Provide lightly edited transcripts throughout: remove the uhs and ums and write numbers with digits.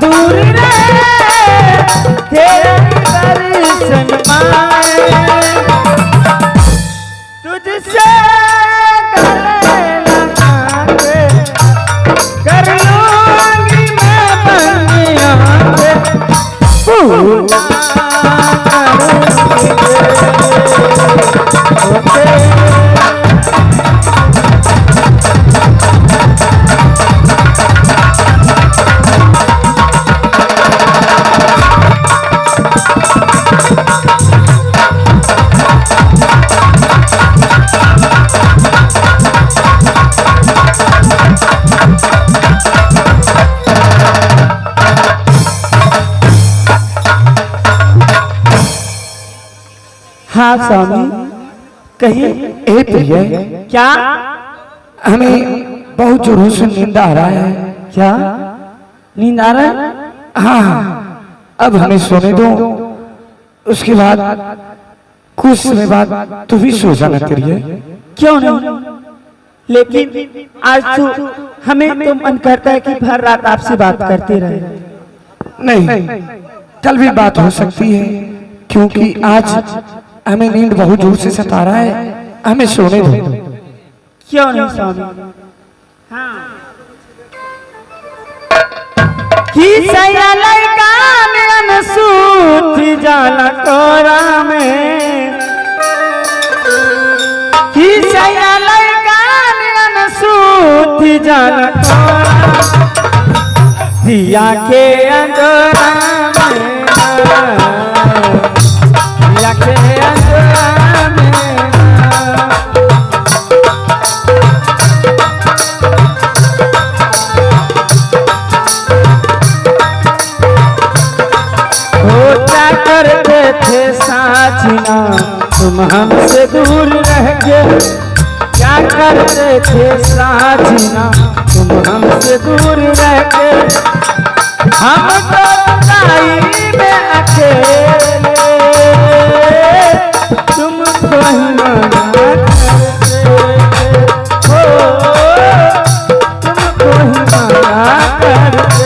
दूर रहे तेरे दर्शन पाए तुझसे गले लगा के कर लूंगी मैं बंदियां के पूजा हाँ स्वामी कहिए। ए प्रिय, क्या? हमें बहुत जोरों से नींद आ रहा है। क्या नींद आ रहा है? हाँ, अब हमें सोने दो, उसके बाद कुछ समय बाद तू भी सो जाना प्रिय। क्यों नहीं? लेकिन आज तो हमें तो मन करता है कि भर रात आपसे बात करते रहे। नहीं, कल भी बात हो सकती है, क्योंकि आज हमें नींद बहुत जोर से सता रहा है, हमें सोने दो। क्यों नहीं स्वामी? हाँ। कि सया लड़का मिलन सूत जाला कोरा में, कि सया लड़का मिलन सूत जाला कोरा दिया के अंजोरा में, दिया के अंजोरा में करते थे साजना तुम हमसे दूर रह गए। क्या करते थे साजना तुम हमसे दूर रह गए। हम तो जुदाई में अकेले तुमको ही मना करते हो, तुमको ही मना करते।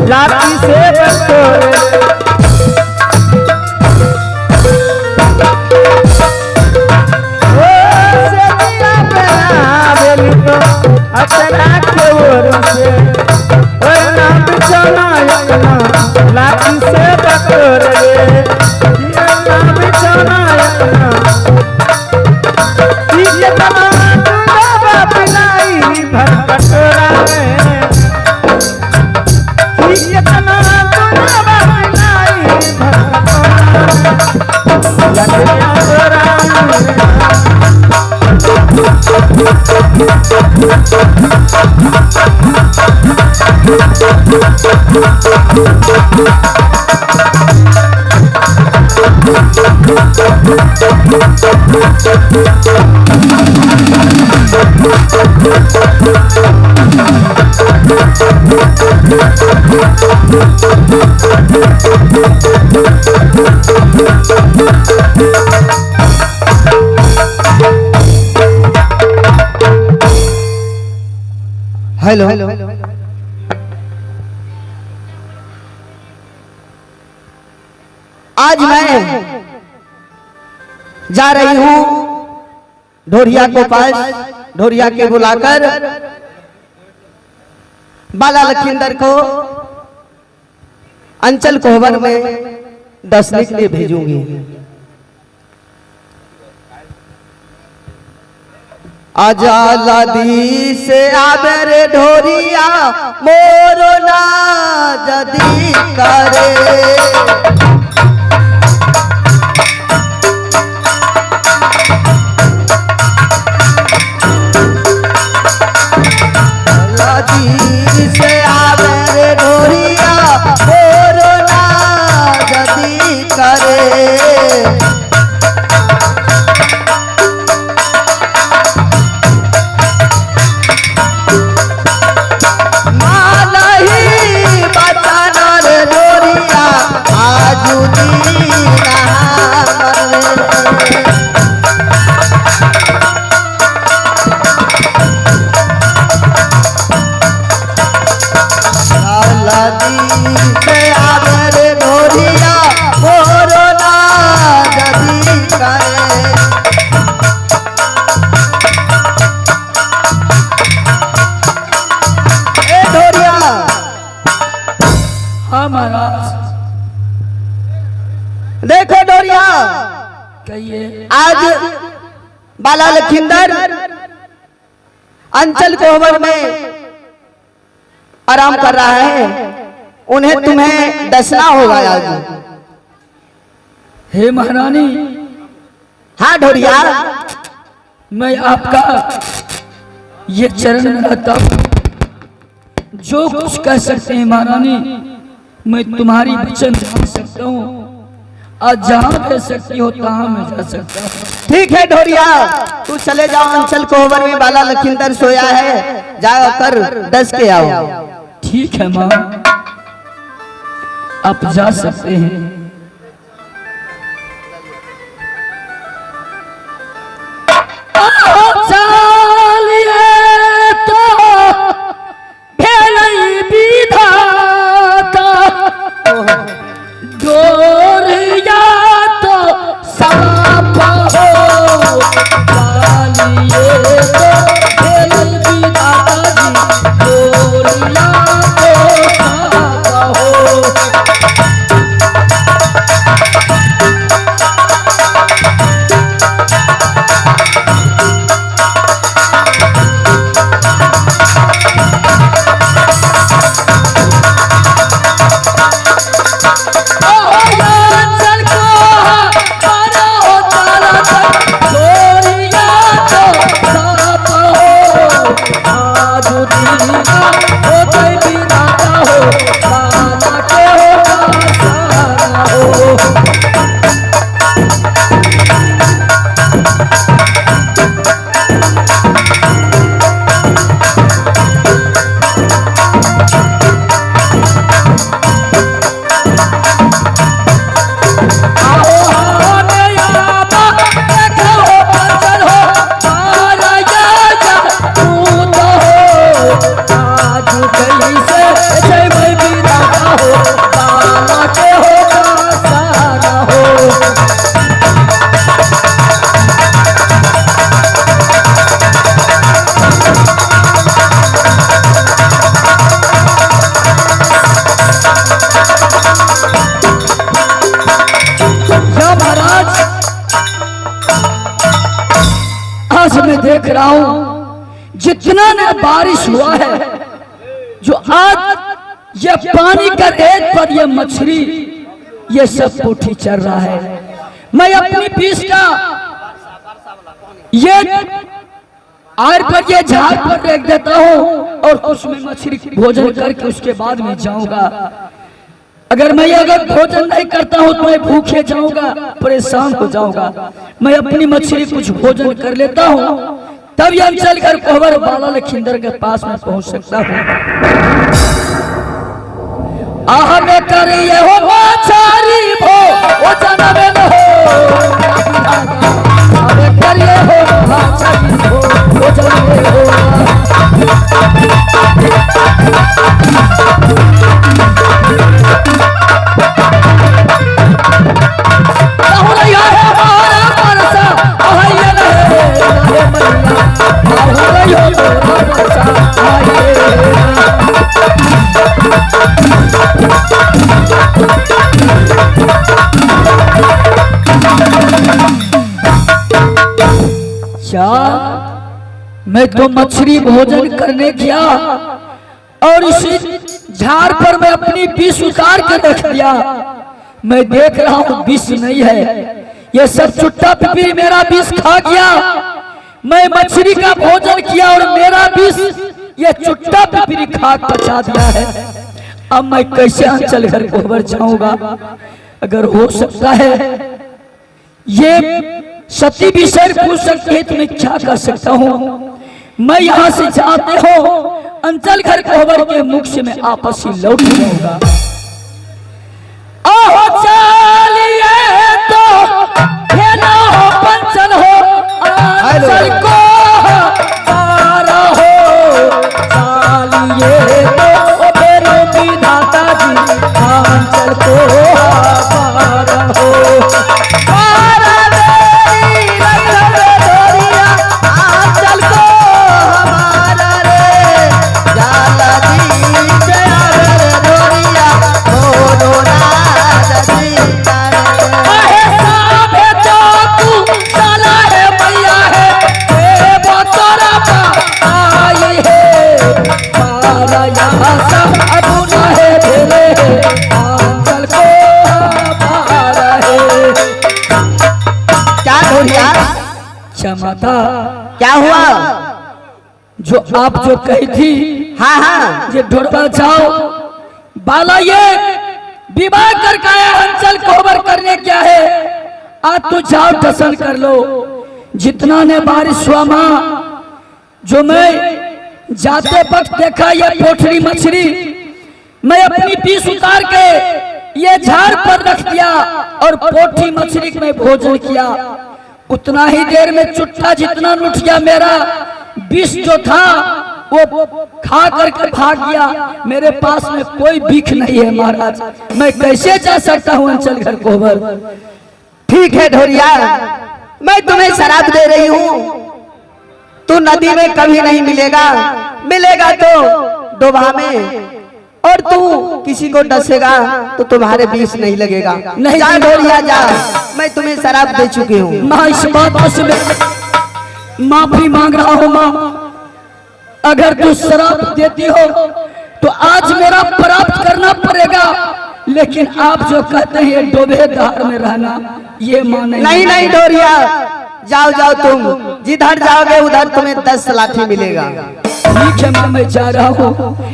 लाठी से बटोरे अचरा के ओर से और ना बिछौना लाठी से बटोरे ना बिछौना बनाई भर कटोरा में हेलो, आज मैं जा रही हूँ ढोरिया को पास, ढोरिया के बुलाकर बाला लखींदर को अंचल कोहबर में दसने के लिए भेजूंगी। आजादी से आवे रे ढोरिया मोरो ना जदी करे। से आवे रे ढोरिया मोरो ना जदी करे। देखो डोरिया, कहिए। आज बाला लखींदर अंचल कोहबर में आराम कर रहा है, उन्हें तुम्हें डसना होगा आज। हे महारानी, हाँ ढोरिया, मैं आपका ये चरण में रहता हूँ, जो कुछ कह सकते हैं महारानी, मैं तुम्हारी वचन मान सकता हूँ। आज जहाँ कह सकती हो तहाँ मैं जा सकता हूँ। ठीक है ढोरिया, तू चले जाओ। अंचल कोहबर में बाला लखींदर सोया है, जाओ कर डस के आओ। ठीक है माँ, आप जा सकते हैं। चालिए तो भेलई विधाता, डोरिया तो साप हो। चालिए तो भेलई विधाता जी, डोरिया तो साप हो। मैं देख रहा हूं जितना न बारिश हुआ है, जो आज ये पानी का रेत पर ये मछली ये सब पोठी चल रहा है। मैं अपनी पीस का ये आर पर ये झाड़ पर रख देता हूँ और उसमें मछली भोजन करके उसके बाद में जाऊंगा। अगर भोजन नहीं करता हूँ तो मैं भूखे जाऊंगा, परेशान हो जाऊंगा। मैं अपनी मछली कुछ भोजन कर लेता हूँ, तब यह चल कर कोहबर बाला लखींदर के पास में पहुंच सकता हूँ। आह में करिए हो माचारी भो ओ जनमे न हो, आह करिए हो माचारी भो ओ जनमे हो। क्या मैं तो मछली भोजन करने गया और इसी झाड़ पर मैं अपनी विष उतार के रख दिया। मैं देख रहा हूँ विष नहीं है, ये सब चुट्टा पिपरी मेरा विष खा गया। मैं मछली का भोजन किया और मेरा विष ये चुट्टा पिपरी खा पचा दिया है। अब मैं कैसे अंचल घर कोहबर जाऊंगा? अगर हो सकता है ये सती विषय पूछ सकती है तो मैं क्या कर सकता हूँ? मैं यहाँ से जाते हो अंचल घर कोहबर के मुख से मैं आपस ही लौट जाऊंगा। ओहो चलिए तो ये ना हो पंचल हो अंचल को पारा हो, चलिए तो फिर विधाता जी अंचल को पारा हो। माता क्या हुआ? जो आप जो कही थी, हाँ हाँ, ये ढोड़वा जाओ बाला, ये विवाह करके आया अंचल कोहबर करने क्या है? आज तो जाओ दर्शन कर लो। जितना ने बारिश हुआ माँ, जो मैं जाते वक्त देखा ये पोठरी मछली, मैं अपनी पीस उतार के ये झाड़ पर रख दिया और पोठी मछली में भोजन किया। उतना ही देर में चुट्टा जितना लुट गया, मेरा विष जो था वो खा करके भाग गया। मेरे पास में कोई भीख नहीं है महाराज, मैं कैसे जा सकता हूँ अंचल घर कोहबर? ठीक है ढोरिया, मैं तुम्हें शराब दे रही हूँ। तू नदी में कभी नहीं मिलेगा, मिलेगा तो डोभा में, और तू किसी को डसेगा तो तुम्हारे बीच नहीं लगेगा। नहीं जा ढोरिया जा, मैं तुम्हें शराब दे चुकी हूँ। माँ इस बात से माफी मांग रहा हूँ माँ। अगर तू शराब देती हो तो आज मेरा प्राप्त करना पड़ेगा, लेकिन आप जो कहते हैं डोबे धार में रहना, ये माँ नहीं नहीं ढोरिया, जाओ जाओ, तुम जिधर जाओगे उधर तुम्हें 10 लाठी मिलेगा। ठीक है माँ, मैं जा रहा हूँ।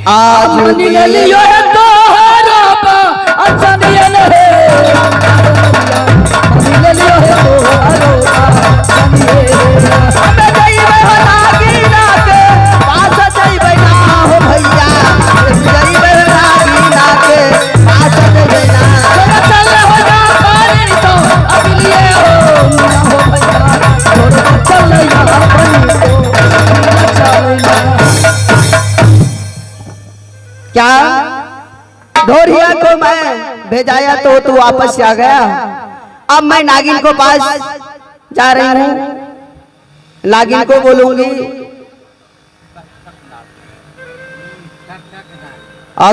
आज ले लियो है तो हराबा, अच्छा नहीं ले लियो है तो हराबा, हमें गई में लागी नाके, पास जाई बैठा हो भैया, गई में लागी नाके, पास जाई बैठा। चल हो जा पानी तो अब लिए हो ना हो भैया, चल यहाँ पानी तो चल। क्या ढोरिया को मैं भेजाया तो तू वापस आ गया? अब मैं नागिन को पास जा रही हूँ, नागिन को बोलूंगी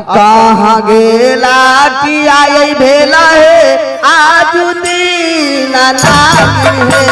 कहाँ गेला कि आई भेला है, आज दिन नागिन है।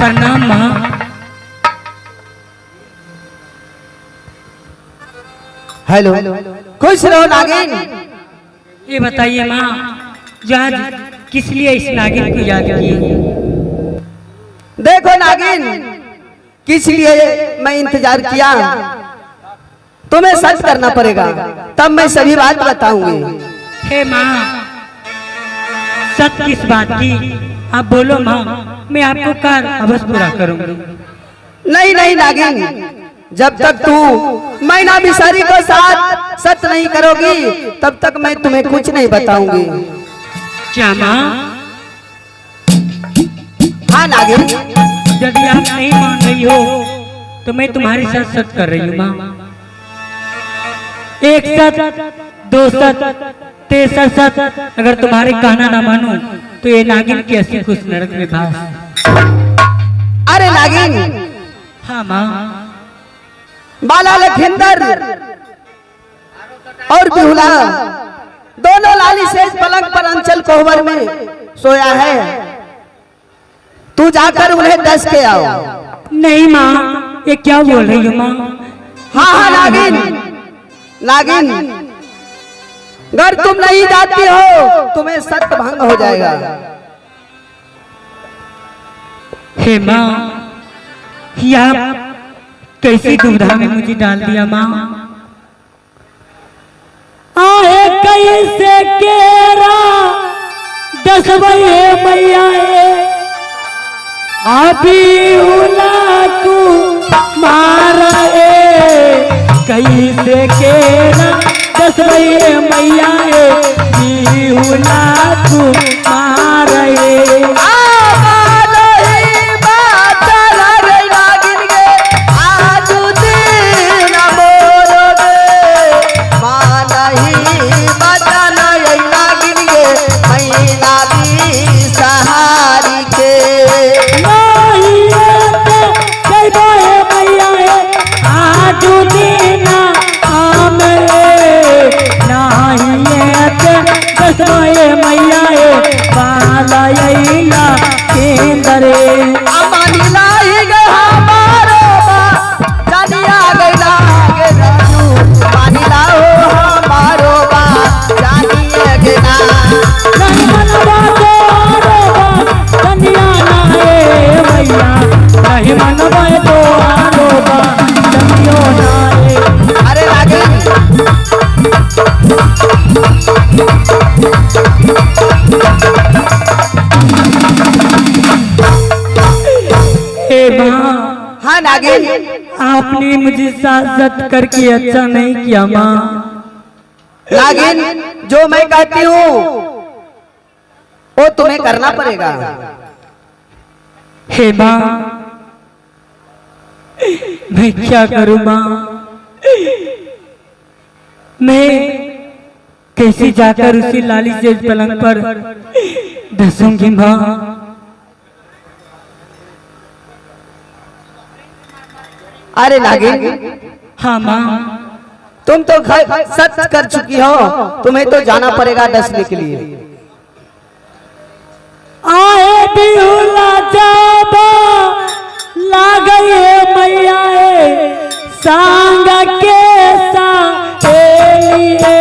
प्रणाम माँ। हेलो, खुश रहो नागिन। ये बताइए माँ, जो आज किस लिए इस नागिन को याद की? देखो नागिन, किस लिए मैं इंतजार किया, तुम्हें सच करना पड़ेगा, तब मैं सभी बात बताऊंगी। हे माँ, सच किस बात की? आप बोलो माँ, मैं आपको कार्य अवश्य पूरा करूंगी। नहीं नहीं नागिन, जब तक तू मैना बिसारी को साथ सच नहीं करोगी, तब तक मैं तुम्हें कुछ नहीं बताऊंगी। क्या माँ? हाँ नागिन। यदि आप नहीं मान रही हो तो मैं तुम्हारे साथ सच कर रही हूँ माँ। एक सच, दो सच, तेसर सच, अगर तुम्हारे कहना ना मानूं तो ये नागिन की अस्सी कुछ नरक में भास। अरे नागिन, हाँ माँ। बाला लखिंदर और बिहुला दोनों लाली शेष पलंग पर अंचल कोहबर में सोया है, तू जाकर उन्हें दस के आओ। नहीं माँ, ये क्या बोल रही हो माँ? हाँ हाँ नागिन, नागिन, अगर तुम नहीं जाती हो तुम्हें सत्य भंग हो जाएगा। हे माँ, ये आप कैसी दुविधा में मुझे डाल दिया माँ? आहे कैसे केरा दसवें मैया अभी उलाकू मारा कैसे केरा दसवें मैया उलाकू मारा हाँ नागिन, आपने मुझे साथ करके अच्छा नहीं किया माँ। नागिन, जो मैं कहती हूँ वो तुम्हें करना पड़ेगा। हे माँ, मैं क्या करूँ माँ? मैं कैसे जाकर उसी लाली से पलंग पर दसूंगी माँ? अरे नागिन, हाँ माँ। तुम तो सच कर चुकी हो, तुम्हें तो जाना पड़ेगा डसने के लिए। आए बिहुला जाबा लागए मैया सांग के साएलिए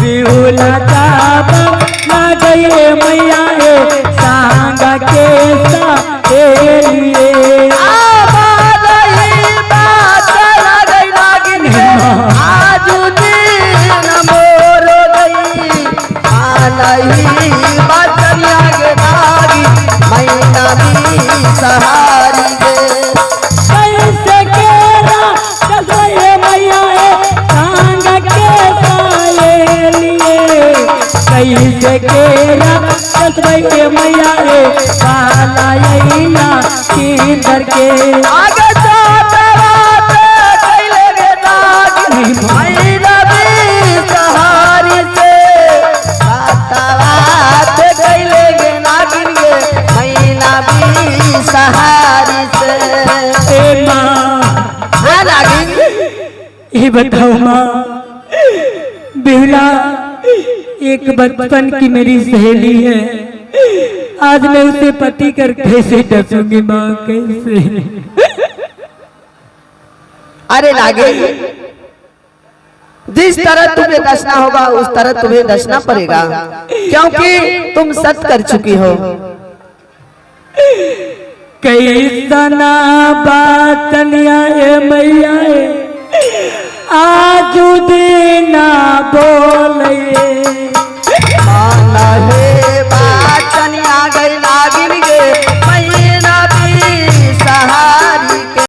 बिहुला जाबा लागए मैया सांग के साएलिए सहारी कैसे केरा दसवें मैया सांग के साएलिए कैसे केरा दसवें मैया पाला किंदर के आगे सहारी से सहारी से ये बताओ माँ, बिहुला एक बचपन की मेरी सहेली है, आज मैं उसे पति कर कैसे डसूंगी माँ, कैसे? अरे नागिन, जिस तरह तुम्हें डसना होगा उस तरह तुम्हें डसना पड़ेगा, क्योंकि तुम सत कर चुकी हो। कैसा ना बात मैया